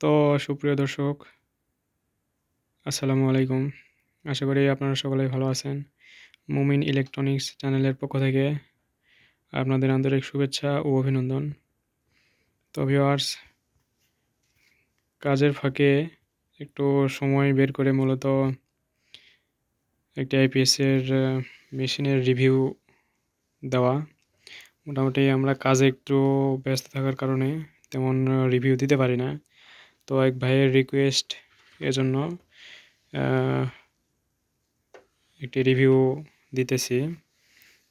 তো সুপ্রিয় দর্শক, আসসালামু আলাইকুম। আশা করি আপনারা সকলেই ভালো আছেন। মুমিন ইলেকট্রনিক্স চ্যানেলের পক্ষ থেকে আপনাদের আন্তরিক শুভেচ্ছা ও অভিনন্দন। তো ভিউয়ার্স, কাজের ফাঁকে একটু সময় বের করে মূলত একটি আইপিএসের মেশিনের রিভিউ দেওয়া। মোটামুটি আমরা কাজে একটু ব্যস্ত থাকার কারণে তেমন রিভিউ দিতে পারি না। তো এক ভাইয়ের রিকোয়েস্ট, এজন্য একটি রিভিউ দিতেছি।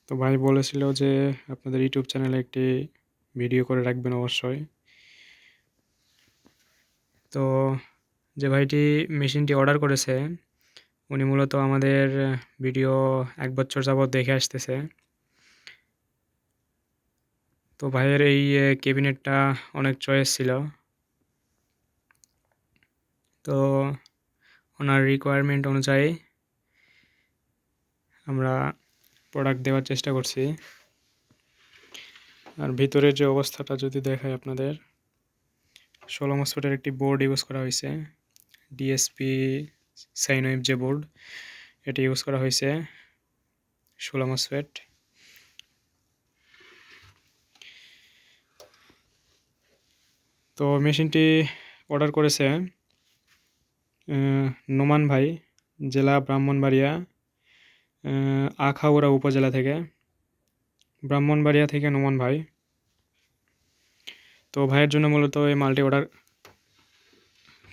তো ভাই বলেছিল যে আপনাদের ইউটিউব চ্যানেলে একটি ভিডিও করে রাখবেন অবশ্যই। তো যে ভাইটি মেশিনটি অর্ডার করেছে, উনি মূলত আমাদের ভিডিও 1 বছর যাবৎ দেখে আসতেছে। তো ভাইয়ের এই ক্যাবিনেটটা অনেক চয়েস ছিল। তো ওনার রিকোয়ারমেন্ট অনুযায়ী আমরা প্রোডাক্ট দেওয়ার চেষ্টা করছি। আর ভিতরের যে অবস্থাটা যদি দেখায় আপনাদের, 16 মসফেটের একটি বোর্ড ইউজ করা হয়েছে। ডিএসপি সাইনওয়েভ যে বোর্ড, এটি ইউজ করা হয়েছে 16 মসফেট। তো মেশিনটি অর্ডার করেছে নোমান ভাই, জেলা ব্রাহ্মণবাড়িয়া, আখাউড়া উপজেলা থেকে। ব্রাহ্মণবাড়িয়া থেকে নোমান ভাই। তো ভাইয়ের জন্য মূলত এই মাল্টি অর্ডার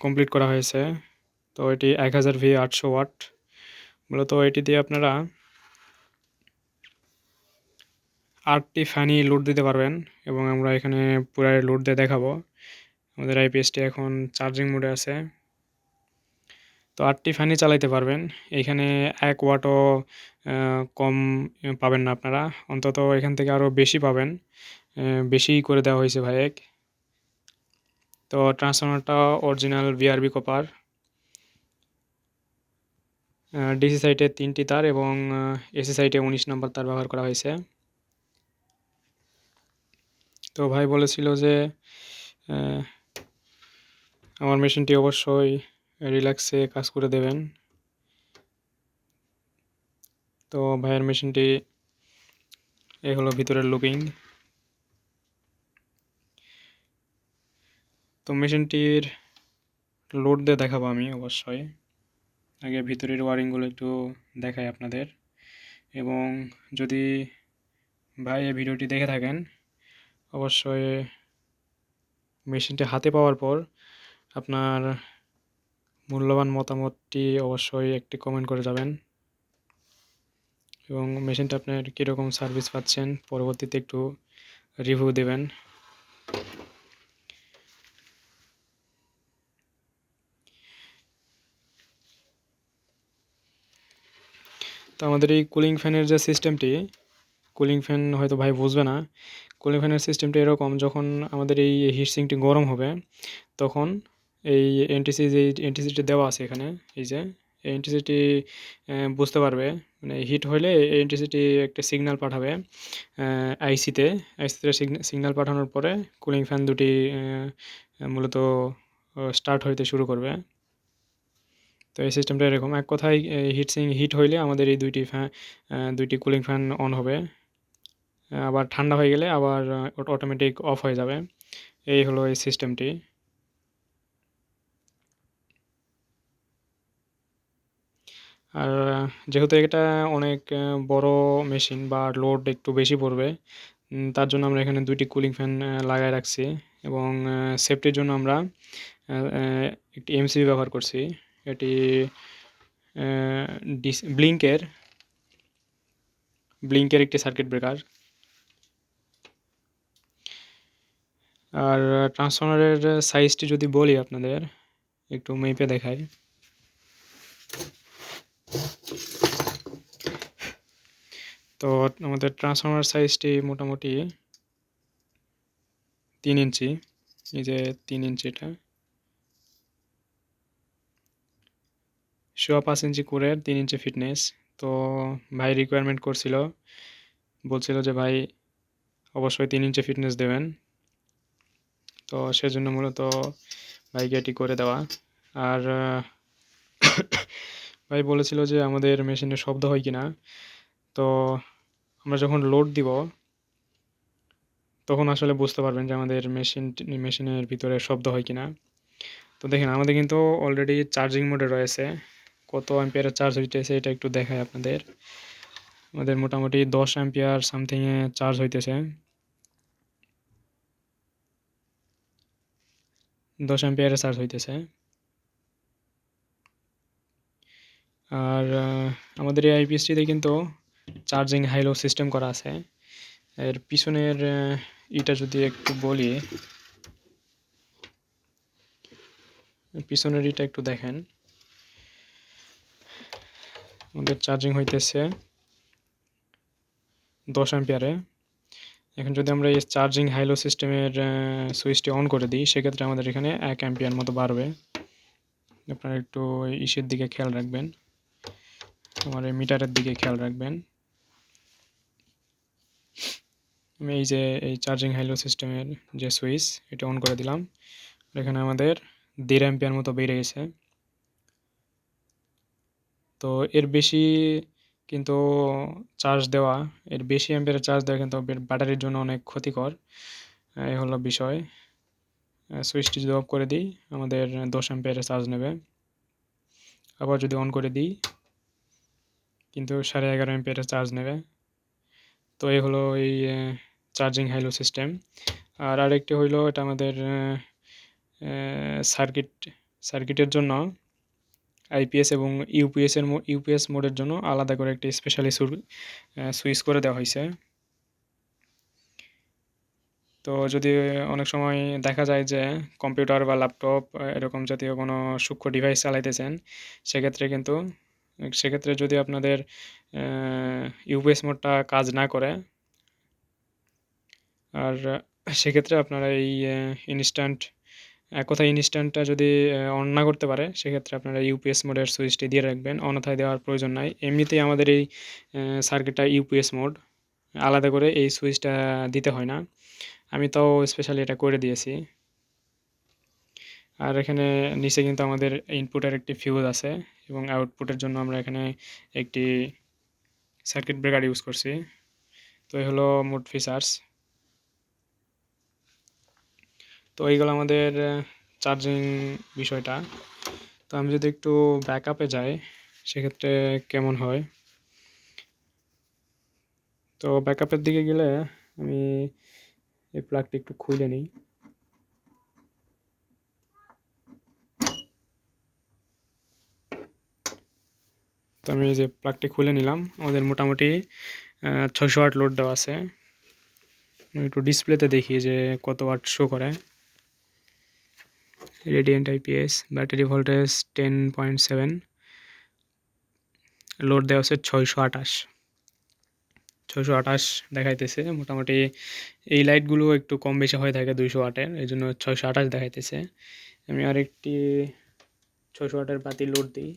কমপ্লিট করা হয়েছে। তো এটি 1000V 800 ওয়াট। মূলত এটি দিয়ে আপনারা 8টি ফ্যানই লোড দিতে পারবেন, এবং আমরা এখানে পুরাই লোড দিয়ে দেখাবো। আমাদের আইপিএসটি এখন চার্জিং মোডে আছে। তো 8টি ফ্যানই চালাইতে পারবেন। এখানে 1 ওয়াটও কম পাবেন না আপনারা, অন্তত এখান থেকে আরও বেশি পাবেন। বেশি করে দেওয়া হয়েছে ভাইয়েক। তো ট্রান্সফরমারটা অরিজিনাল বিআরবি কপার। ডিসি সাইটে 3টি তার এবং এসি সাইটে 19 নম্বর তার ব্যবহার করা হয়েছে। তো ভাই বলেছিল যে আমার মেশিনটি অবশ্যই রিল্যাক্সে কাজ করে দেবেন। তো ভাইয়ের মেশিনটি এই হলো ভিতরের লুকিং। তো মেশিনটির লোড দিয়ে দেখাবো আমি অবশ্যই। আগে ভিতরের ওয়ারিংগুলো একটু দেখাই আপনাদের। এবং যদি ভাই এই ভিডিওটি দেখে থাকেন, অবশ্যই মেশিনটি হাতে পাওয়ার পর আপনার মূল্যবান মতামতটি অবশ্যই একটি কমেন্ট করে যাবেন, এবং মেশিনটা আপনার কীরকম সার্ভিস পাচ্ছেন পরবর্তীতে একটু রিভিউ দেবেন। তো আমাদের এই কুলিং ফ্যানের যে সিস্টেমটি, কুলিং ফ্যান হয়তো ভাই বুঝবে না। কুলিং ফ্যানের সিস্টেমটা এরকম, যখন আমাদের এই হিটসিঙ্কটি গরম হবে, তখন এই এনটিসিটি দেওয়া আছে এখানে, এই যে এই এনটিসিটি বুঝতে পারবে, মানে হিট হলে এই এনটিসিটি একটা সিগন্যাল পাঠাবে আইসিতে। সিগন্যাল পাঠানোর পরে কুলিং ফ্যান দুটি মূলত স্টার্ট হইতে শুরু করবে। তো এই সিস্টেমটা এরকম, এক কথায় হিট হইলে আমাদের এই দুইটি কুলিং ফ্যান অন হবে। আবার ঠান্ডা হয়ে গেলে আবার অটোমেটিক অফ হয়ে যাবে। এই হলো এই সিস্টেমটি। আর যেহেতু এটা অনেক বড় মেশিন বা লোড একটু বেশি পড়বে, তার জন্য আমরা এখানে দুইটি কুলিং ফ্যান লাগায় রাখছি, এবং সেফটির জন্য আমরা একটি এমসিবি ব্যবহার করছি। এটি ব্লিঙ্কের একটি সার্কিট ব্রেকার। আর ট্রান্সফরমারের সাইজটি যদি বলি আপনাদের, একটু মেপে দেখাই। তো আমাদের ট্রান্সফরমার সাইজটি মোটামুটি 3 ইঞ্চি। এই যে 3 ইঞ্চি, এটা 5.5 ইঞ্চি করে 3 ইঞ্চি ফিটনেস। তো ভাই রিকোয়ারমেন্ট করছিল, বলছিল যে ভাই অবশ্যই 3 ইঞ্চি ফিটনেস দেবেন। তো সেজন্য মূলত ভাইকে এটি করে দেওয়া। আর ভাই বলেছিল যে আমাদের মেশিনে শব্দ হয় কিনা। তো আমরা যখন লোড দিব তখন আসলে বুঝতে পারবেন যে আমাদের মেশিনের ভিতরে শব্দ হয় কিনা। তো দেখেন আমাদের কিন্তু অলরেডি চার্জিং মোডে রয়েছে। কত অ্যাম্পিয়ারের চার্জ হইতেছে এটা একটু দেখাই আপনাদের। আমাদের মোটামুটি 10 অ্যাম্পিয়ার সামথিংয়ে চার্জ হইতেছে। 10 অ্যাম্পিয়ারে চার্জ হইতেছে। আর আমাদের এই আইপিএসটিতে কিন্তু চার্জিং হাইলো সিস্টেম করা আছে। এর পিছনের ইটা যদি একটু বলি, পিছনের ইটা একটু দেখেন। আমাদের চার্জিং হইতেছে 10 অ্যাম্পিয়ারে। এখন যদি আমরা এই চার্জিং হাইলো সিস্টেমের সুইচটি অন করে দিই সেক্ষেত্রে আমাদের এখানে 1 অ্যাম্পিয়ার মতো বাড়বে। আপনারা একটু ইসের দিকে খেয়াল রাখবেন, আমার এই মিটারের দিকে খেয়াল রাখবেন। আমি এই যে এই চার্জিং হাইলো সিস্টেমের যে সুইচ এটা অন করে দিলাম, এখানে আমাদের 1.5 অ্যাম্পিয়ার মতো বেড়ে গেছে। তো এর বেশি কিন্তু চার্জ দেওয়া, এর বেশি অ্যাম্পিয়ারের চার্জ দেওয়া কিন্তু ব্যাটারির জন্য অনেক ক্ষতিকর। এই হলো বিষয়। সুইচটি যদি অফ করে দিই আমাদের 10 অ্যাম্পিয়ারের চার্জ নেবে। আবার যদি অন করে দিই কিন্তু 11.5 অ্যাম্পিয়ারের চার্জ নেবে। তো এই হলো এই চার্জিং হাইলো সিস্টেম। আর আরেকটি হইলো এটা আমাদের সার্কিটের জন্য আইপিএস এবং ইউপিএস মোডের জন্য আলাদা করে একটি স্পেশালি সুইচ করে দেওয়া হয়েছে। তো যদি অনেক সময় দেখা যায় যে কম্পিউটার বা ল্যাপটপ এরকম জাতীয় কোনো সূক্ষ্ম ডিভাইস চালাইতেছেন, সেক্ষেত্রে যদি আপনাদের ইউপিএস মোডটা কাজ না করে, আর সেক্ষেত্রে আপনারা এই ইনস্ট্যান্টটা যদি অন না করতে পারে সেক্ষেত্রে আপনারা ইউপিএস মোডের সুইচটি দিয়ে রাখবেন, অন্যথায় দেওয়ার প্রয়োজন নাই। এমনিতেই আমাদের এই সার্কিটটা ইউপিএস মোড, আলাদা করে এই সুইচটা দিতে হয় না। আমি তাও স্পেশালি এটা করে দিয়েছি। আর এখানে নিচে কিন্তু আমাদের ইনপুটের একটি ফিউজ আছে এবং আউটপুটের জন্য আমরা এখানে একটি সার্কিট ব্রেকার ইউজ করছি। তো এই হলো মোট ফিচার্স। তো এইগুলো আমাদের চার্জিং বিষয়টা। তো আমি যদি একটু ব্যাকআপে যাই সেক্ষেত্রে কেমন হয়। তো ব্যাকআপের দিকে গেলে আমি এই প্লাগটি একটু খুলে নিই। তো আমি এই যে প্লাগটি খুলে নিলাম, আমাদের মোটামুটি 600 ওয়াট লোড দেওয়া আছে। আমি একটু ডিসপ্লেতে দেখি যে কত ওয়াট শো করে। Radiant IPS, battery voltage 10.7, load দেওয়া আছে 628 দেখাইতেছে। মোটামুটি এই লাইটগুলো একটু কম বেশি হয়ে থাকে 200 ওয়াটের, এই জন্য 628 দেখাইতেছে। আমি আরেকটি 600 ওয়াটের বাতি লোড দিই,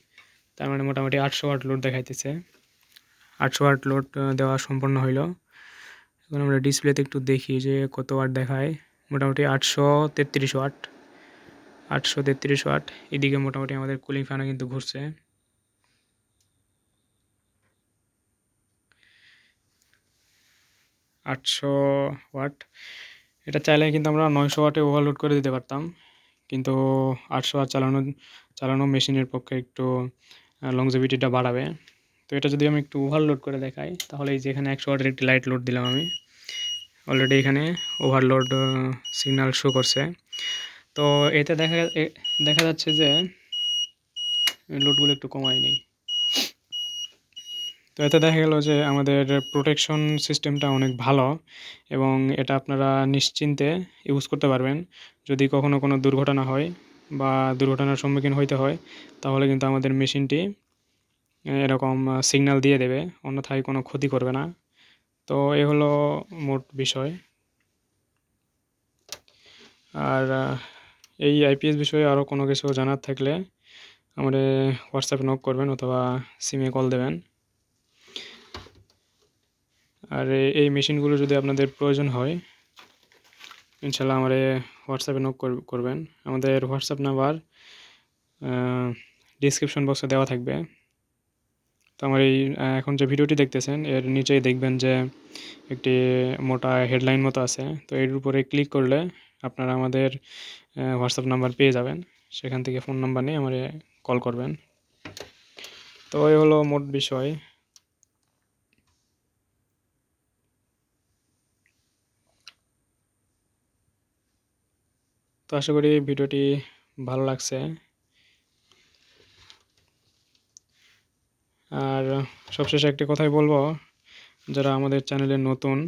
তার মানে মোটামুটি 800 ওয়াট লোড দেখাইতেছে। 800 ওয়াট লোড দেওয়া সম্পন্ন হইল। এখন আমরা ডিসপ্লেতে একটু দেখি যে কত ওয়াট দেখায়। মোটামুটি 833 ওয়াট। 833 ওয়াট। এদিকে মোটামুটি আমাদের কুলিং ফ্যানও কিন্তু ঘুরছে। 800 ওয়াট। এটা চাইলে কিন্তু আমরা 900 ওয়াটে ওভারলোড করে দিতে পারতাম, কিন্তু 800 ওয়াট চালানো মেশিনের পক্ষে একটু লংজিভিটিটা বাড়াবে। তো এটা যদি আমি একটু ওভারলোড করে দেখাই তাহলে এই যে এখানে 100 ওয়াটের একটি লাইট লোড দিলাম আমি, অলরেডি এখানে ওভারলোড সিগন্যাল শো করছে। তো এতে দেখা যাচ্ছে যে লোডগুলো একটু কমায় নেই। তো এতে দেখা গেল যে আমাদের প্রোটেকশন সিস্টেমটা অনেক ভালো এবং এটা আপনারা নিশ্চিন্তে ইউজ করতে পারবেন। যদি কখনো কোনো দুর্ঘটনা হয় বা দুর্ঘটনার সম্মুখীন হইতে হয় তাহলে কিন্তু আমাদের মেশিনটি এরকম সিগন্যাল দিয়ে দেবে, অন্যথায় কোনো ক্ষতি করবে না। তো এ হলো মোট বিষয়। আর এই আইপিএস বিষয়ে আরও কোনো কিছু জানার থাকলে আমাদের হোয়াটসঅ্যাপে নক করবেন অথবা সিমে কল দেবেন। আর এই মেশিনগুলো যদি আপনাদের প্রয়োজন হয় ইনশাল্লাহ আমারে হোয়াটসঅ্যাপে নক করবেন। আমাদের হোয়াটসঅ্যাপ নাম্বার ডিসক্রিপশন বক্সে দেওয়া থাকবে। তো আমার এই এখন যে ভিডিওটি দেখতেছেন এর নিচেই দেখবেন যে একটি মোটা হেডলাইন মতো আছে। তো এর উপরে ক্লিক করলে আপনারা আমাদের হোয়াটসঅ্যাপ নাম্বার পেয়ে যাবেন। সেখান থেকে ফোন নাম্বার নিয়ে আমারে কল করবেন। তো এই হলো মোট বিষয়। তো আশা করি ভিডিওটি ভালো লাগছে। আর সবশেষে একটি কথাই বলবো, যারা আমাদের চ্যানেলে নতুন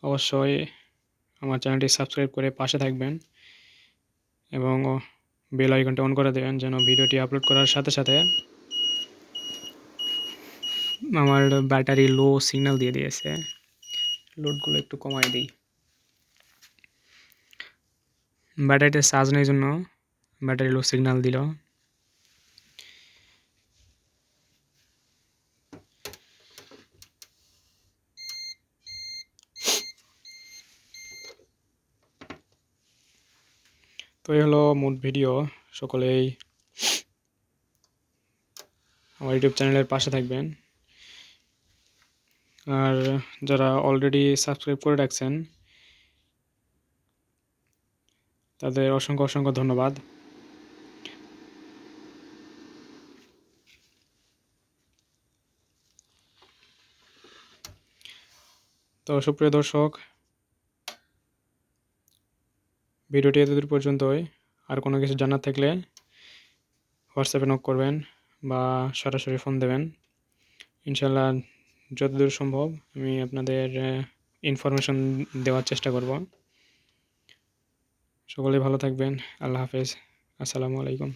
অবশ্যই আমার চ্যানেলটি সাবস্ক্রাইব করে পাশে থাকবেন এবং বেল আইকনটা অন করে দেবেন যেন ভিডিওটি আপলোড করার সাথে সাথে আমার ব্যাটারি লো সিগন্যাল দিয়ে দিয়েছে। লোডগুলো একটু কমাই দিই। ব্যাটারিতে চার্জ নেই জন্য ব্যাটারি লো সিগন্যাল দিল। তো এই হলো মোট ভিডিও। সকলেই আমার ইউটিউব চ্যানেলের পাশে থাকবেন। আর যারা অলরেডি সাবস্ক্রাইব করে রাখছেন তাদের অসংখ্য অসংখ্য ধন্যবাদ। তো সুপ্রিয় দর্শক, ভিডিওটি এতদূর পর্যন্তই। আর কোনো কিছু জানার থাকলে হোয়াটসঅ্যাপে নক করবেন বা সরাসরি ফোন দেবেন। ইনশাল্লাহ যতদূর সম্ভব আমি আপনাদের ইনফরমেশন দেওয়ার চেষ্টা করব। সকলেই ভালো থাকবেন। আল্লাহ হাফেজ। আসসালামু আলাইকুম।